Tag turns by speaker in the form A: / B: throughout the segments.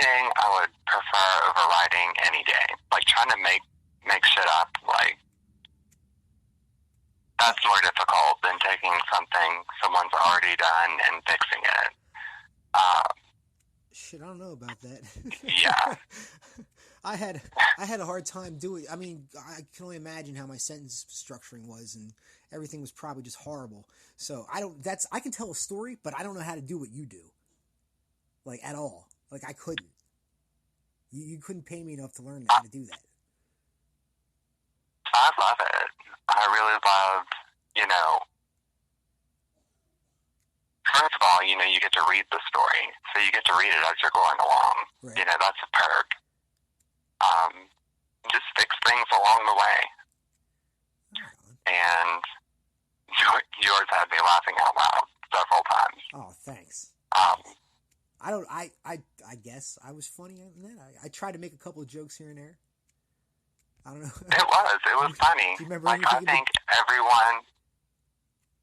A: writing, I would prefer over writing any day. Like, trying to make shit up, like, that's more difficult than taking something someone's already done and fixing it.
B: Shit, I don't know about that.
A: Yeah.
B: I had a hard time doing. I mean, I can only imagine how my sentence structuring was, and everything was probably just horrible. So I can tell a story, but I don't know how to do what you do. Like, at all. Like, I couldn't. You couldn't pay me enough to learn how to do that.
A: I love it. I really love, first of all, you get to read the story. So you get to read it as you're going along.
B: Right.
A: That's a perk. Just fix things along the way. And yours had me laughing out loud several times.
B: Oh, thanks. I guess I was funny in that. I tried to make a couple of jokes here and there. I don't know.
A: It was funny.
B: Do you remember
A: I think everyone...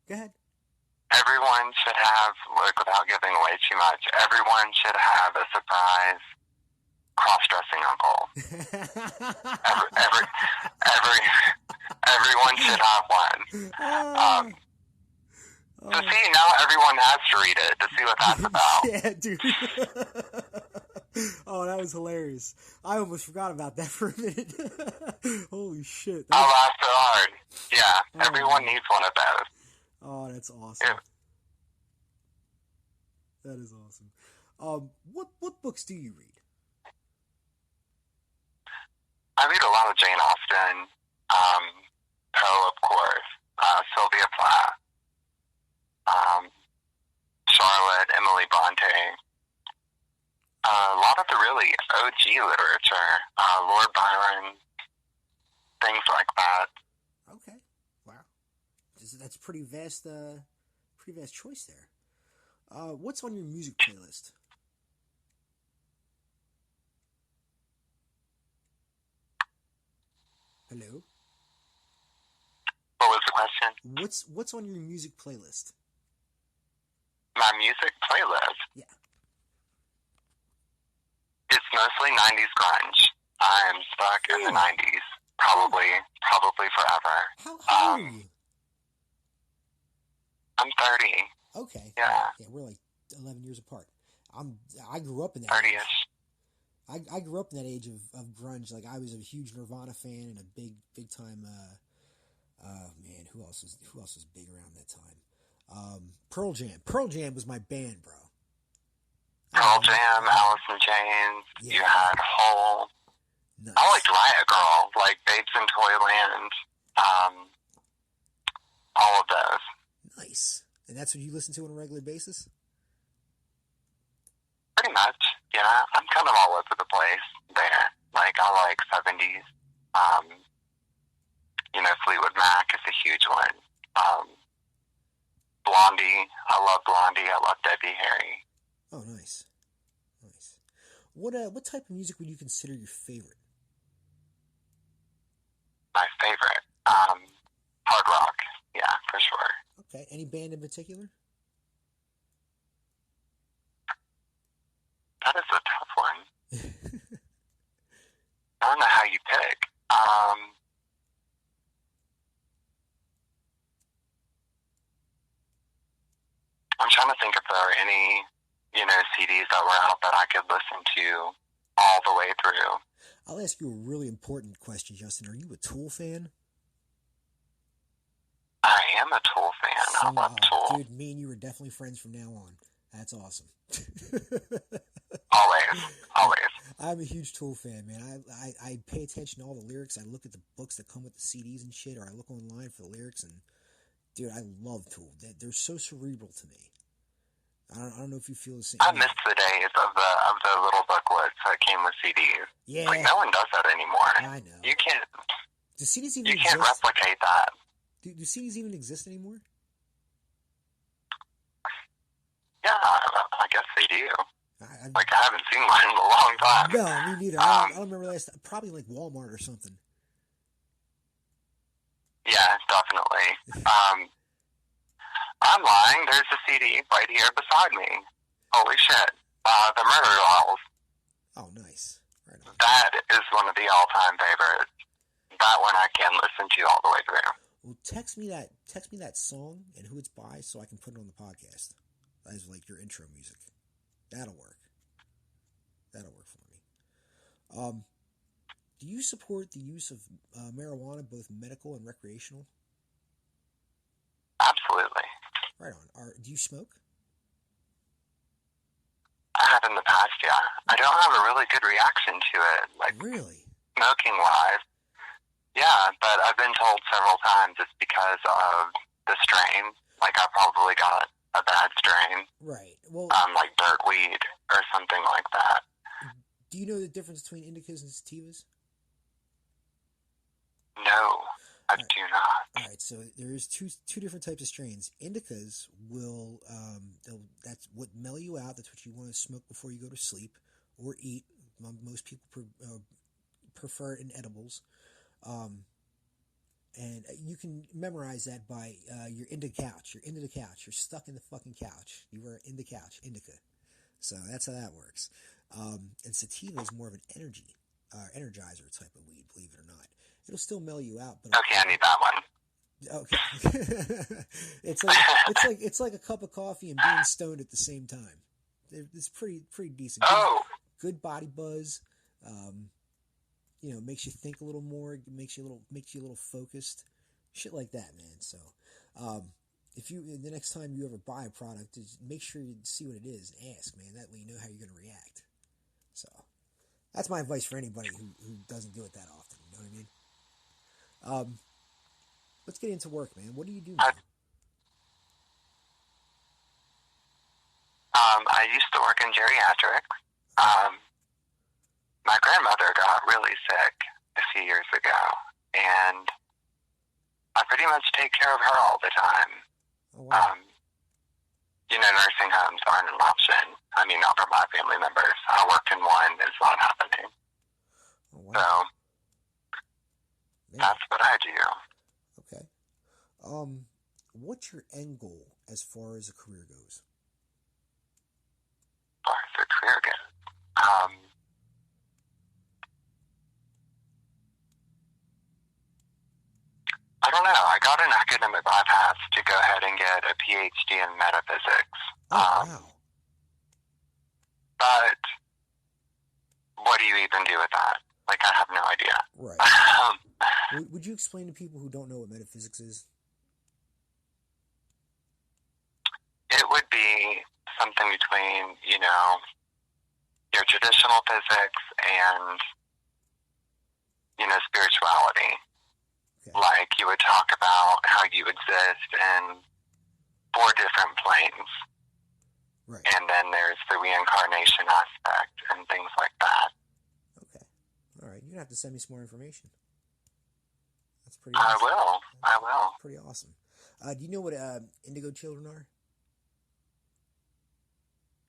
B: Go ahead.
A: Everyone should have, without giving away too much, everyone should have a surprise cross-dressing uncle. Everyone should have one. So see, now everyone has to read it to see what that's about.
B: Yeah, dude. Oh, that was hilarious. I almost forgot about that for a minute. Holy shit.
A: I laughed so hard. Yeah, everyone needs one of those.
B: Oh, that's awesome.
A: Yeah.
B: That is awesome. What books do you read?
A: I read a lot of Jane Austen, Poe, of course, Sylvia Plath, Charlotte, Emily Bronte, a lot of the really OG literature, Lord Byron, things like that.
B: Okay, wow, that's pretty vast choice there. What's on your music playlist? Hello?
A: What was the question?
B: What's on your music playlist?
A: My music playlist?
B: Yeah.
A: It's mostly 90s grunge. I'm stuck in the 90s. Probably forever.
B: How old are you?
A: I'm 30.
B: Okay.
A: Yeah.
B: Yeah, we're like 11 years apart. I grew up in that
A: 30-ish.
B: I grew up in that age of grunge. Like, I was a huge Nirvana fan and a big time man, who else was big around that time? Pearl Jam. Pearl Jam was my band, bro.
A: Pearl Jam, Alice in Chains,
B: yeah.
A: You had Hole.
B: Nice.
A: I liked Riot Girl, like Babes in Toyland, all of those.
B: Nice. And that's what you listen to on a regular basis?
A: Pretty much, yeah. I'm kind of all over the place there. Like, I like 70s. Fleetwood Mac is a huge one. Blondie, I love Blondie. I love Debbie Harry.
B: Oh, nice. What type of music would you consider your favorite?
A: My favorite, hard rock. Yeah, for sure.
B: Okay. Any band in particular?
A: That is a tough one. I don't know how you pick. I'm trying to think if there are any, CDs that were out that I could listen to all the way through.
B: I'll ask you a really important question, Justin. Are you a Tool fan?
A: I am a Tool fan. I love Tool.
B: Dude, me and you are definitely friends from now on. That's awesome.
A: Always.
B: I'm a huge Tool fan, man. I pay attention to all the lyrics. I look at the books that come with the CDs and shit, or I look online for the lyrics, and dude, I love Tool. They're so cerebral to me. I don't know if you feel the same.
A: I miss the days of the little booklets that came with CDs.
B: Yeah.
A: Like, no one does that anymore.
B: I know.
A: You can't.
B: Do CDs even
A: exist? You can't replicate that.
B: Do CDs even exist anymore?
A: Yeah, I guess they do. I haven't seen one in a long time.
B: No, me neither. I don't remember last time. Probably like Walmart or something.
A: Yeah, definitely. I'm lying. There's a CD right here beside me. Holy shit. The Murder Dolls.
B: Oh, nice. Right on.
A: That is one of the all-time favorites. That one I can listen to all the way through.
B: Well, text me that song and who it's by so I can put it on the podcast as like your intro music. That'll work. That'll work for me. Do you support the use of marijuana, both medical and recreational?
A: Absolutely.
B: Right on. Do you smoke?
A: I have in the past, yeah. I don't have a really good reaction to it, like
B: really
A: smoking-wise. Yeah, but I've been told several times it's because of the strain. Like I probably got a bad strain.
B: Right. Well,
A: like dirt weed or something like that.
B: Do you know the difference between indicas and sativas?
A: No, I do not.
B: All right, so there's two different types of strains. Indicas will that's what mellow you out. That's what you want to smoke before you go to sleep or eat. Most people prefer it in edibles, and you can memorize that by you're into the couch. You're into the couch. You're stuck in the fucking couch. You were in the couch. Indica. So that's how that works. And sativa is more of an energizer type of weed. Believe it or not. It'll still mellow you out, but
A: okay, I need that one.
B: Okay, it's like a cup of coffee and being stoned at the same time. It's pretty decent.
A: Oh,
B: Good body buzz. Makes you think a little more. Makes you a little focused. Shit like that, man. So, if the next time you ever buy a product, just make sure you see what it is and ask, man. That way you know how you're gonna react. So, that's my advice for anybody who doesn't do it that often. You know what I mean? Let's get into work, man. What do you do now?
A: I used to work in geriatrics. My grandmother got really sick a few years ago, and I pretty much take care of her all the time.
B: Oh, wow.
A: Nursing homes aren't an option. I mean, not for my family members. I worked in one. It's not happening.
B: Oh, wow.
A: So,
B: man.
A: That's what I do.
B: Okay. What's your end goal as far as a career goes?
A: As far as a career goes, I don't know. I got an academic bypass to go ahead and get a PhD in metaphysics.
B: Oh, wow.
A: But what do you even do with that? Like, I have no idea.
B: Right. Would you explain to people who don't know what metaphysics is?
A: It would be something between, your traditional physics and, spirituality.
B: Okay.
A: Like, you would talk about how you exist in 4 different planes.
B: Right.
A: And then there's the reincarnation aspect and things like that.
B: Okay. All right. You're going to have to send me some more information. That's pretty awesome.
A: I will.
B: Pretty awesome. Do you know what indigo children are?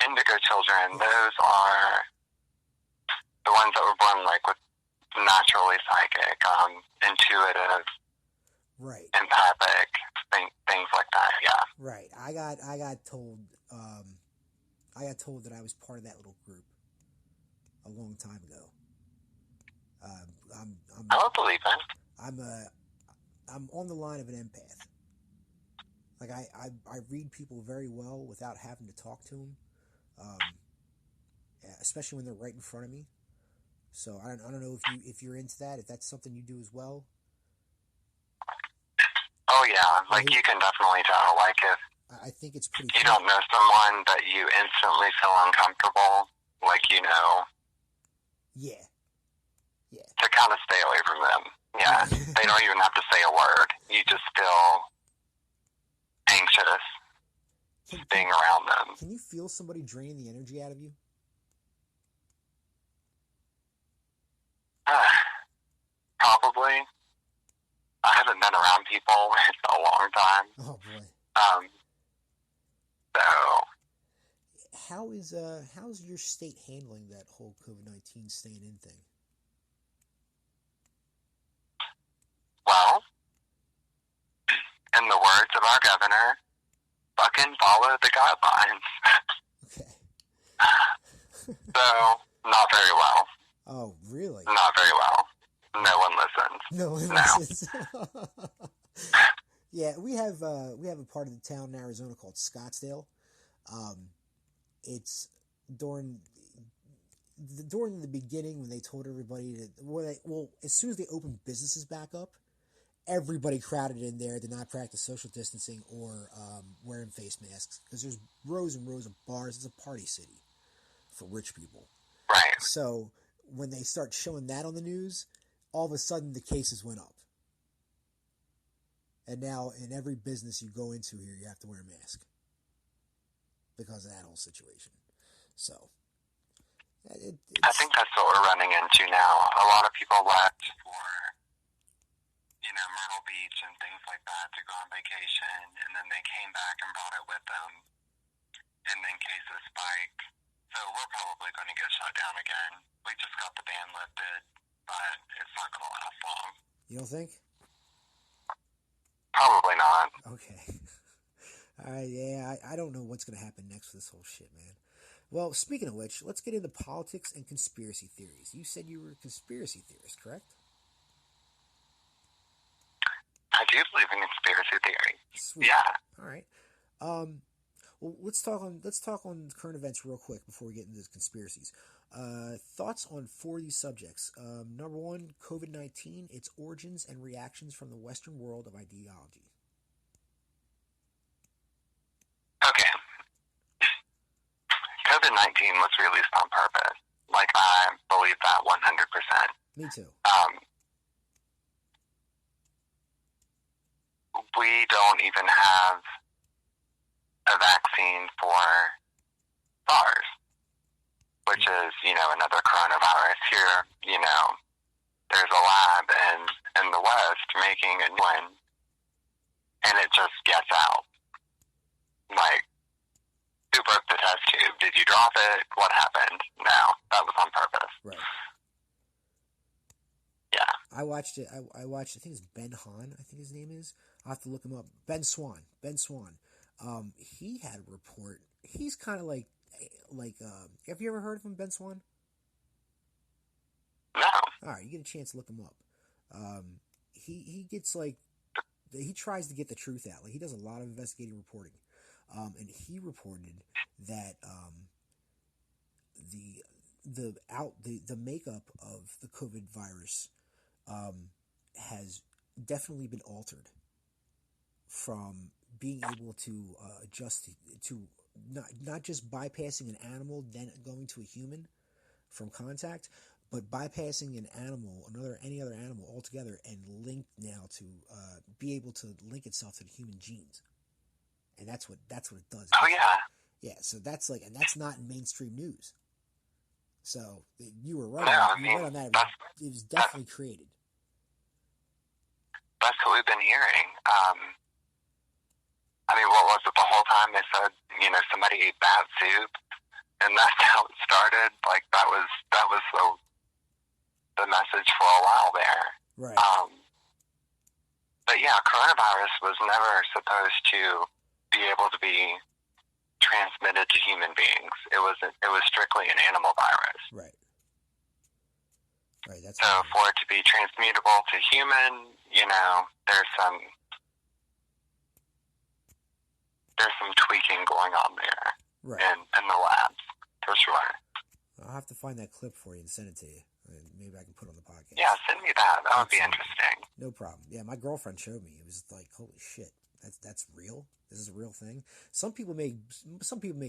A: Indigo children, those are the ones that were born, like, with naturally psychic, intuitive,
B: right,
A: empathic, things like that, yeah.
B: Right. I got told that I was part of that little group a long time ago.
A: I don't believe it.
B: I'm on the line of an empath. Like I read people very well without having to talk to them, especially when they're right in front of me. So I don't know if you're into that, if that's something you do as well.
A: Oh yeah, like you can definitely tell. Like if
B: I think it's pretty.
A: You don't know someone that you instantly feel uncomfortable, like
B: Yeah.
A: To kind of stay away from them. Yeah, they don't even have to say a word. You just feel anxious being around them.
B: Can you feel somebody drain the energy out of you?
A: Probably. I haven't been around people in a long time.
B: Oh boy.
A: So.
B: How's your state handling that whole COVID-19 staying in thing?
A: Well, in the words of our governor, fucking follow the guidelines.
B: Okay.
A: So, Not very well.
B: Oh, really?
A: Not very well. No one listens.
B: No one
A: No.
B: listens. Yeah, we have a part of the town in Arizona called Scottsdale. It's during the beginning when they told everybody to well, as soon as they opened businesses back up, everybody crowded in there to not practice social distancing or wearing face masks because there's rows and rows of bars. It's a party city for rich people.
A: Right.
B: So when they start showing that on the news, all of a sudden the cases went up. And now in every business you go into here, you have to wear a mask because of that whole situation. So
A: I think that's what we're running into now. A lot of people left for, Myrtle Beach and things like that to go on vacation, and then they came back and brought it with them, and then cases spike. So we're probably going to get shut down again. We just got the ban lifted, but it's not going to last long.
B: You don't think?
A: Probably not.
B: Okay. All right, yeah, I don't know what's going to happen next with this whole shit, man. Well, speaking of which, let's get into politics and conspiracy theories. You said you were a conspiracy theorist, correct?
A: I do believe in conspiracy theory.
B: Sweet.
A: Yeah.
B: All right. Well, let's talk on current events real quick before we get into the conspiracies. Thoughts on 4 of these subjects. Number 1, COVID-19, its origins and reactions from the Western world of ideology.
A: Okay. COVID-19 was released on purpose. Like, I believe that 100%.
B: Me too.
A: We don't even have a vaccine for SARS, which is, another coronavirus. Here, there's a lab in the West making a new one, and it just gets out. Like, who broke the test tube? Did you drop it? What happened? No, that was on purpose.
B: Right.
A: Yeah.
B: I watched it. I watched, I think it's Ben Hahn, I think his name is. I'll have to look him up. Ben Swan. He had a report. He's kind of like, have you ever heard of him, Ben Swan?
A: No.
B: All right, you get a chance to look him up. He gets he tries to get the truth out. Like, he does a lot of investigative reporting. And he reported that the makeup of the COVID virus has definitely been altered from being able to adjust to not just bypassing an animal then going to a human from contact, but bypassing an animal, any other animal altogether, and linked now to be able to link itself to the human genes. And that's what it does.
A: Oh, yeah.
B: Yeah, so that's and that's not in mainstream news. So you were right.
A: No,
B: You were right on that. It was definitely created.
A: That's what we've been hearing. What was it the whole time? They said, somebody ate bat soup, and that's how it started. Like, that was the message for a while there.
B: Right.
A: But yeah, coronavirus was never supposed to be able to be transmitted to human beings. It was strictly an animal virus.
B: Right. Right. That's
A: so for it to be transmutable to human, there's some tweaking going on there.
B: Right.
A: in the labs, for sure.
B: I'll have to find that clip for you and send it to you. Maybe I can put it on the podcast.
A: Yeah, send me that. That would be interesting.
B: No problem. Yeah, my girlfriend showed me. It was like, holy shit, that's real. This is a real thing. Some people may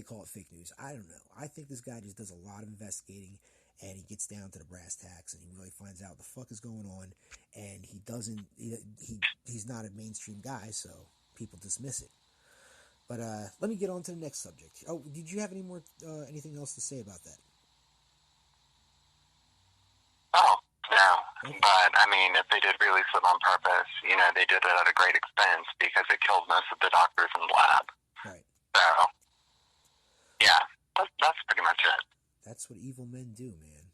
B: call it fake news. I don't know. I think this guy just does a lot of investigating, and he gets down to the brass tacks, and he really finds out what the fuck is going on. And he doesn't. He's not a mainstream guy, so people dismiss it. But let me get on to the next subject. Oh, did you have anything else to say about that?
A: Oh, no. Okay. But, if they did release it on purpose, they did it at a great expense because it killed most of the doctors in the lab.
B: Right.
A: So, yeah, that's pretty much it.
B: That's what evil men do, man.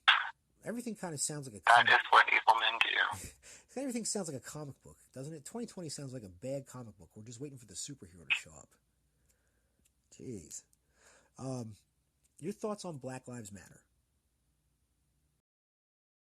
B: Everything kind of sounds like a
A: comic. That is what evil men do.
B: Everything sounds like a comic book, doesn't it? 2020 sounds like a bad comic book. We're just waiting for the superhero to show up. Jeez. Your thoughts on Black Lives Matter?